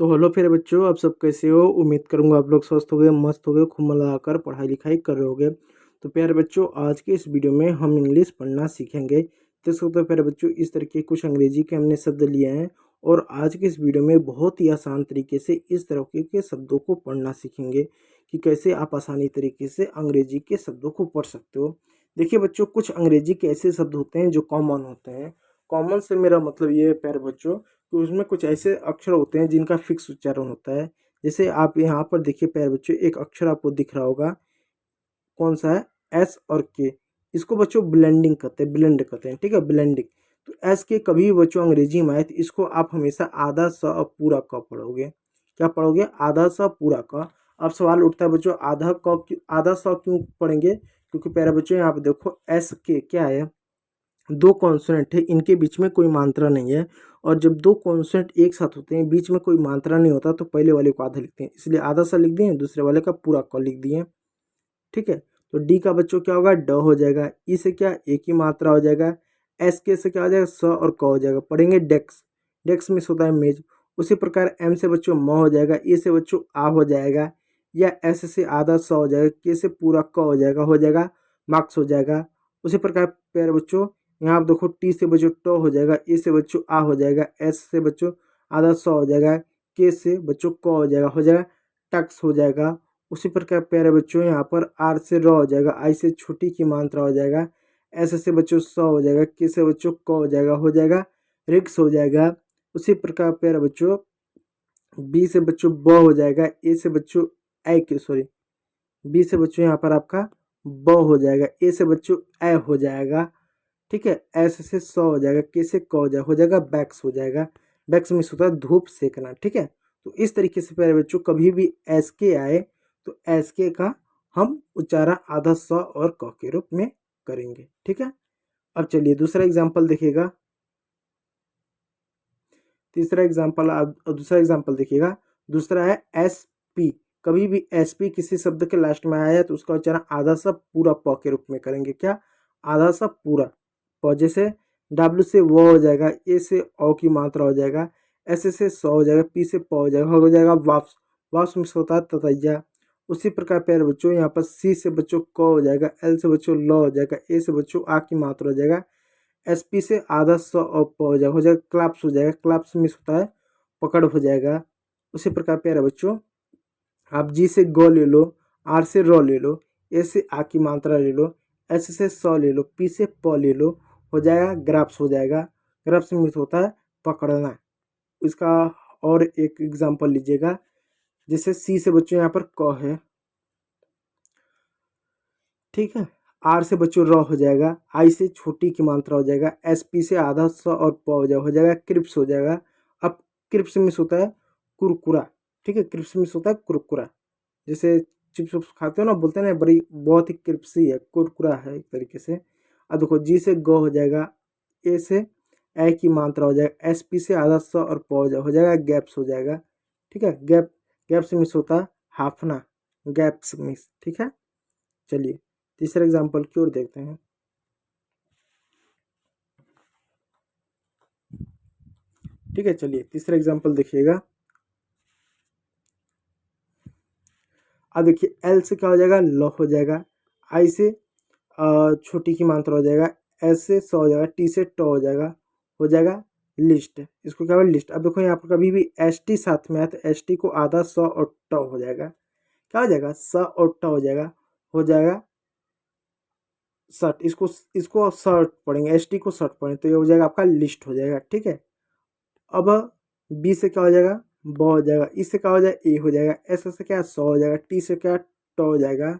तो हेलो फिर बच्चों, आप सब कैसे हो। उम्मीद करूंगा आप लोग स्वस्थ हो गए, मस्त हो गए, खूब मन लगाकर पढ़ाई लिखाई कर रहे होगे। तो प्यारे बच्चों, आज के इस वीडियो में हम इंग्लिश पढ़ना सीखेंगे। तो सकते प्यारे बच्चों, इस तरह के कुछ अंग्रेजी के हमने शब्द लिए हैं और आज के इस वीडियो में बहुत ही आसान तरीके से इस तरह के शब्दों को पढ़ना सीखेंगे कि कैसे आप आसानी तरीके से अंग्रेजी के शब्दों को पढ़ सकते हो। देखिए बच्चों, कुछ अंग्रेजी के ऐसे शब्द होते हैं जो कॉमन होते हैं। कॉमन से मेरा मतलब ये है प्यारे बच्चों, तो उसमें कुछ ऐसे अक्षर होते हैं जिनका फिक्स उच्चारण होता है। जैसे आप यहाँ पर देखिए प्यारे बच्चों, एक अक्षर आपको दिख रहा होगा, कौन सा है, एस और के। इसको बच्चों ब्लेंडिंग कहते हैं, ब्लेंड कहते हैं, ठीक है, ब्लेंडिंग। तो एस के कभी भी बच्चों अंग्रेजी में आए तो इसको आप हमेशा आधा स और पूरा क पढ़ोगे। क्या पढ़ोगे? आधा स पूरा क। अब सवाल उठता है बच्चों, आधा स क्यों पढ़ेंगे? क्योंकि प्यारे बच्चों यहाँ पे देखो, एस के क्या है, दो कॉन्सोनेंट है, इनके बीच में कोई मात्रा नहीं है। और जब दो कॉन्सोनेंट एक साथ होते हैं, बीच में कोई मात्रा नहीं होता, तो पहले वाले को आधा लिखते हैं, इसलिए आधा सा लिख दिए, दूसरे वाले का पूरा क लिख दिए। ठीक है, तो डी का बच्चों क्या होगा, ड हो जाएगा। ई से क्या, एक ही मात्रा हो जाएगा। एस के से क्या हो जाएगा, स और क हो जाएगा। पढ़ेंगे डेस्क, डेस्क में होता है मेज। उसी प्रकार एम से बच्चों म हो जाएगा, ए से बच्चों आ हो जाएगा, या एस से आधा स हो जाएगा, के से पूरा क हो जाएगा मार्क्स हो जाएगा। उसी प्रकार प्यारे बच्चों, यहाँ आप देखो, टी से बच्चों ट हो जाएगा, ए से बच्चों आ हो जाएगा, एस से बच्चों आधा स हो जाएगा, के से बच्चों क हो जाएगा टक्स हो जाएगा। उसी प्रकार प्यारे बच्चों, यहाँ पर आर से र हो जाएगा, आई से छोटी की मात्रा हो जाएगा, एस से बच्चों स हो जाएगा, के से बच्चों क हो जाएगा रिक्स हो जाएगा। उसी प्रकार प्यारे बच्चों, बी से बच्चों ब हो जाएगा, ए से बच्चों बी से बच्चों यहाँ पर आपका ब हो जाएगा, ए से बच्चों ए हो जाएगा, ठीक है, एस से स हो जाएगा, के से क हो जाएगा बैक्स हो जाएगा। बैक्स में होता है धूप सेकना, ठीक है। तो इस तरीके से प्यारे बच्चों, कभी भी एस के आए तो एस के का हम उच्चारण आधा स और क के रूप में करेंगे, ठीक है। अब चलिए दूसरा एग्जाम्पल देखिएगा। तीसरा एग्जाम्पल, दूसरा एग्जाम्पल देखिएगा। दूसरा है एस पी। कभी भी एस पी किसी शब्द के लास्ट में आया है तो उसका उच्चारण आधा सा पूरा प के रूप में करेंगे। क्या? आधा सा पूरा प। जैसे डब्ल्यू से वो हो जाएगा, ए से ओ की मात्रा हो जाएगा, एस से स हो जाएगा, पी से प हो जाएगा वाप्स। वाप्स में होता है ततैया। उसी प्रकार प्यारे बच्चों, यहाँ पर सी से बच्चों क हो जाएगा, एल से बच्चों ल हो जाएगा, ए से बच्चों आ की मात्रा हो जाएगा, एसपी से आधा स और प हो जाएगा क्लैप्स हो जाएगा। क्लैप्स मिस होता है पकड़ हो जाएगा। उसी प्रकार प्यारे बच्चों, आप जी से ग ले लो, आर से र ले लो, ए से आ की मात्रा ले लो, एस से स ले लो, पी से प ले लो, हो जाएगा ग्राफ्स हो जाएगा। ग्राफ्स मिस होता है पकड़ना। इसका और एक एग्जांपल लीजिएगा। जैसे सी से बच्चों यहाँ पर क है, ठीक है, आर से बच्चों र हो जाएगा, आई से छोटी की मात्रा हो जाएगा, एस पी से आधा स और प हो जाएगा क्रिप्स हो जाएगा। अब क्रिप्स मिस होता है कुरकुरा, ठीक है, क्रिप्स मिस होता है कुरकुरा। जैसे चिप्स उप्स खाते हो ना, बोलते हैं ना, बड़ी बहुत ही क्रिप्सी है, कुरकुरा है एक तरीके से। अब देखो, जी से ग हो जाएगा, ए से ए की मात्रा हो जाएगा, एस पी से आधा स और प हो जाएगा गैप्स हो जाएगा, ठीक है। गैप्स मिस होता है हाफना, गैप्स मिस, ठीक है। चलिए तीसरा एग्जाम्पल की ओर देखते हैं। ठीक है, चलिए तीसरा एग्जाम्पल देखिएगा। अब देखिए, एल से क्या हो जाएगा, ल हो जाएगा, आई से छोटी की मात्रा हो जाएगा, एस से स हो जाएगा, टी से ट हो जाएगा लिस्ट। इसको क्या बोले, लिस्ट। अब देखो यहाँ पर कभी भी एस टी साथ में है तो एस टी को आधा स और ट हो जाएगा। क्या हो जाएगा, स और ट हो जाएगा शर्ट। इसको इसको शर्ट पढ़ेंगे, एस टी को शर्ट पढ़ेंगे, तो ये हो जाएगा आपका लिस्ट हो जाएगा, ठीक है। अब बी से क्या हो जाएगा, ब हो जाएगा, ई से क्या हो जाएगा, ए हो जाएगा, एस से क्या स हो जाएगा, टी से क्या ट हो जाएगा,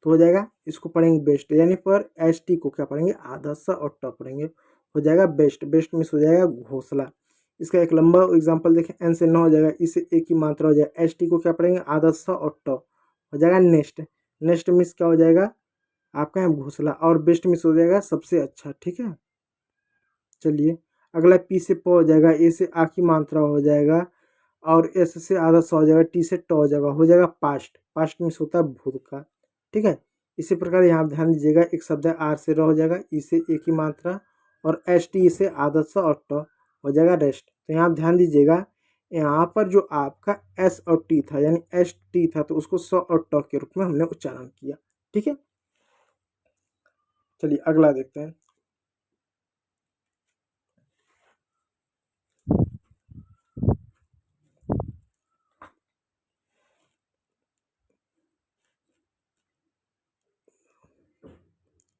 तो हो जाएगा, इसको पढ़ेंगे बेस्ट। यानी पर एस टी को क्या पढ़ेंगे, आधा सा और ट पढ़ेंगे, हो जाएगा बेस्ट। बेस्ट मिस हो जाएगा घोंसला। इसका एक लंबा एग्जाम्पल देखें, एन से न हो जाएगा, ई से ए की मात्रा हो जाएगा, एस टी को क्या पढ़ेंगे, आधा सा और ट हो जाएगा नेस्ट। नेस्ट मिस क्या हो जाएगा आपका यहाँ घोंसला, और बेस्ट मिस हो जाएगा सबसे अच्छा, ठीक है। चलिए अगला, पी से प हो जाएगा, ए से आ की मात्रा हो जाएगा, और एस से आधा स हो जाएगा, टी से ट हो जाएगा पास्ट। पास्ट मिस होता है भूत का, ठीक है। इसी प्रकार यहाँ ध्यान दीजिएगा, एक शब्द है आर से र हो जाएगा, ई से ए की मात्रा, और एस टी से आधा स और ट हो जाएगा रेस्ट। तो यहाँ ध्यान दीजिएगा, यहाँ पर जो आपका एस और टी था यानी एस टी था तो उसको स और ट के रूप में हमने उच्चारण किया। ठीक है, चलिए अगला देखते हैं।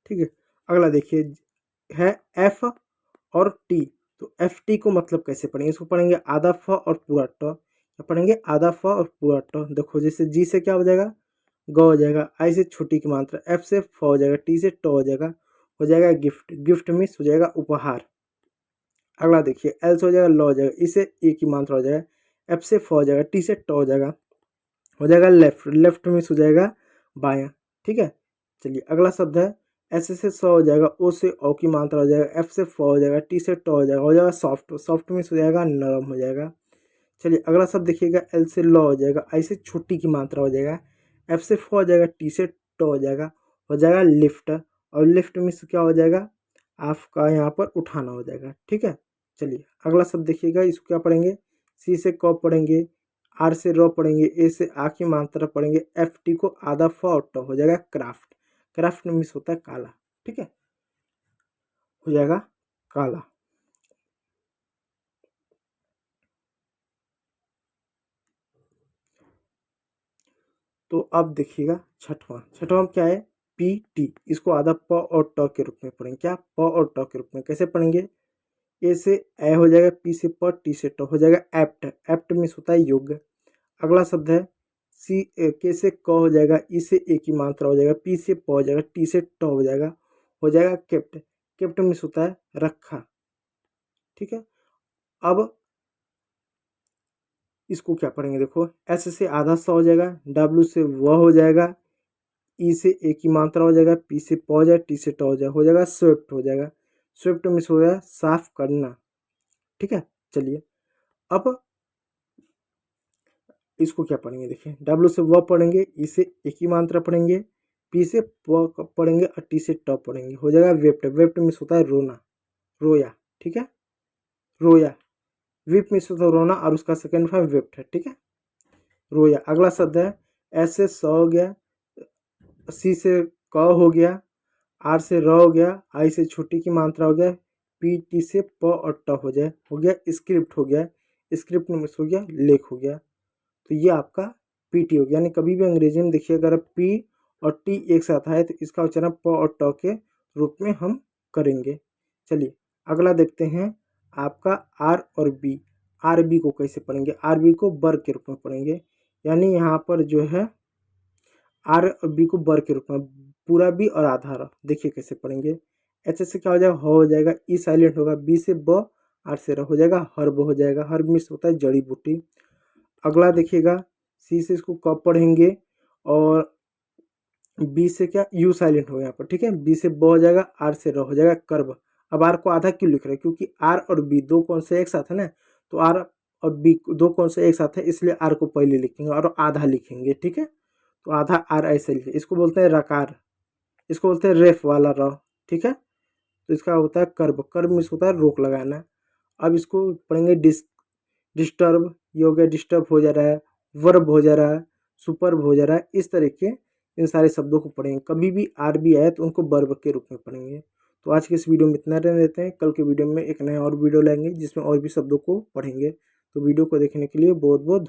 ठीक है, अगला देखिए है एफ और टी। तो एफ टी को मतलब कैसे पढ़ेंगे, इसको पढ़ेंगे आधा फ और पूरा ट, या पढ़ेंगे आधा फ और पूरा ट। देखो जैसे जी से क्या हो जाएगा, ग हो जाएगा, आई से छोटी की मात्रा, एफ से फ हो जाएगा, टी से ट हो जाएगा गिफ्ट, गिफ्ट मीन्स हो जाएगा उपहार। अगला देखिए एल से हो जाएगा ल हो जाएगा, इसे ए की मात्रा हो जाएगा, एफ से फ हो जाएगा, टी से ट हो जाएगा लेफ्ट, लेफ्ट मीन्स हो जाएगा बायां। ठीक है, चलिए अगला शब्द है एस से स हो जाएगा, ओ से औ की मात्रा हो जाएगा, एफ से फ हो जाएगा, टी से ट हो जाएगा सॉफ्ट, सॉफ्ट मीन्स हो जाएगा नरम हो जाएगा। चलिए अगला शब्द देखिएगा एल से ल हो जाएगा, आई से छोटी की मात्रा हो जाएगा, एफ से फ हो जाएगा, टी से ट हो जाएगा लिफ्ट, और लिफ्ट मीन्स क्या हो जाएगा आपका यहाँ पर उठाना हो जाएगा। ठीक है, चलिए अगला शब्द देखिएगा, इसको क्या पढ़ेंगे, सी से क पढ़ेंगे, आर से र पढ़ेंगे, ए से आ की मात्रा पढ़ेंगे, एफ टी को आधा फ और ट हो जाएगा क्राफ्ट, क्राफ्ट मीन्स होता है काला। ठीक है, हो जाएगा काला। तो अब देखिएगा छठवां, छठवां क्या है पी टी, इसको आधा प और ट के रूप में पढ़ेंगे, क्या प और ट के रूप में कैसे पढ़ेंगे, ए से ए हो जाएगा, पी से प, टी से ट हो जाएगा एप्ट, एप्ट मीन्स होता है योग्य। अगला शब्द है सी के से क हो जाएगा, ई से ए की मात्रा हो जाएगा, पी से प हो जाएगा, टी से ट हो जाएगा केप्ट, केप्ट मीन्स होता है रखा। ठीक है, अब इसको क्या पढ़ेंगे, देखो एस से आधा सा हो जाएगा, डब्ल्यू से व हो जाएगा, ई से ए की मात्रा हो जाएगा, पी से प हो जाएगा, टी से ट हो जाएगा स्विफ्ट हो जाएगा, स्विफ्ट मीन्स हो जाएगा साफ करना। ठीक है, चलिए अब इसको क्या पढ़ेंगे, देखिए डब्ल्यू से व पढ़ेंगे, ई से ए की मात्रा पढ़ेंगे, पी से प पढ़ेंगे और टी से ट पढ़ेंगे, हो जाएगा वेप्ट, वेप्ट मीन्स होता है रोना, रोया। ठीक है, रोया, विप मीन्स होता है रोना और उसका सेकेंड फॉर्म वेप्ट है। ठीक है, रोया। अगला शब्द है एस से स हो गया, सी से क हो गया, आर से र हो गया, आई से छोटी की मात्रा हो गया, पी टी से प और ट हो गया स्क्रिप्ट हो गया, स्क्रिप्ट मीन्स हो गया लेख हो गया। तो ये आपका पीटी हो गया, यानी कभी भी अंग्रेजी में देखिए अगर पी और टी एक साथ आए तो इसका उच्चारण प और ट के रूप में हम करेंगे। चलिए अगला देखते हैं आपका आर और बी, आर बी को कैसे पढ़ेंगे, आर बी को बर के रूप में पढ़ेंगे, यानी यहाँ पर जो है आर और बी को बर के रूप में, पूरा बी और आधा र, देखिए कैसे पढ़ेंगे, एच से क्या हो जाएगा हो जाएगा, ई साइलेंट होगा, बी से ब, आर से र हो जाएगा हर्ब हो जाएगा, हर्ब मीन्स होता है जड़ी बूटी। अगला देखिएगा सी से इसको कब पढ़ेंगे, और बी से क्या यू साइलेंट हो यहाँ पर। ठीक है, बी से ब हो जाएगा, आर से र हो जाएगा कर्ब। अब आर को आधा क्यों लिख रहे हैं, क्योंकि आर और बी दो कौन से एक साथ है ना, तो आर और बी दो कौन से एक साथ है, इसलिए आर को पहले लिखेंगे और आधा लिखेंगे। ठीक है, तो आधा आर ऐसे लिखे, इसको बोलते हैं रकार, इसको बोलते हैं रेफ वाला र। ठीक है, तो इसका होता है कर्ब, कर्ब मीन्स होता है रोक लगाना। अब इसको पढ़ेंगे डिस्टर्ब, ये हो गया डिस्टर्ब हो जा रहा है, वर्ब हो जा रहा है, सुपर्ब हो जा रहा है, इस तरह के इन सारे शब्दों को पढ़ेंगे। कभी भी आर बी आए तो उनको वर्ब के रूप में पढ़ेंगे। तो आज के इस वीडियो में इतना रहने देते हैं, कल के वीडियो में एक नया और वीडियो लाएंगे जिसमें और भी शब्दों को पढ़ेंगे। तो वीडियो को देखने के लिए बहुत बहुत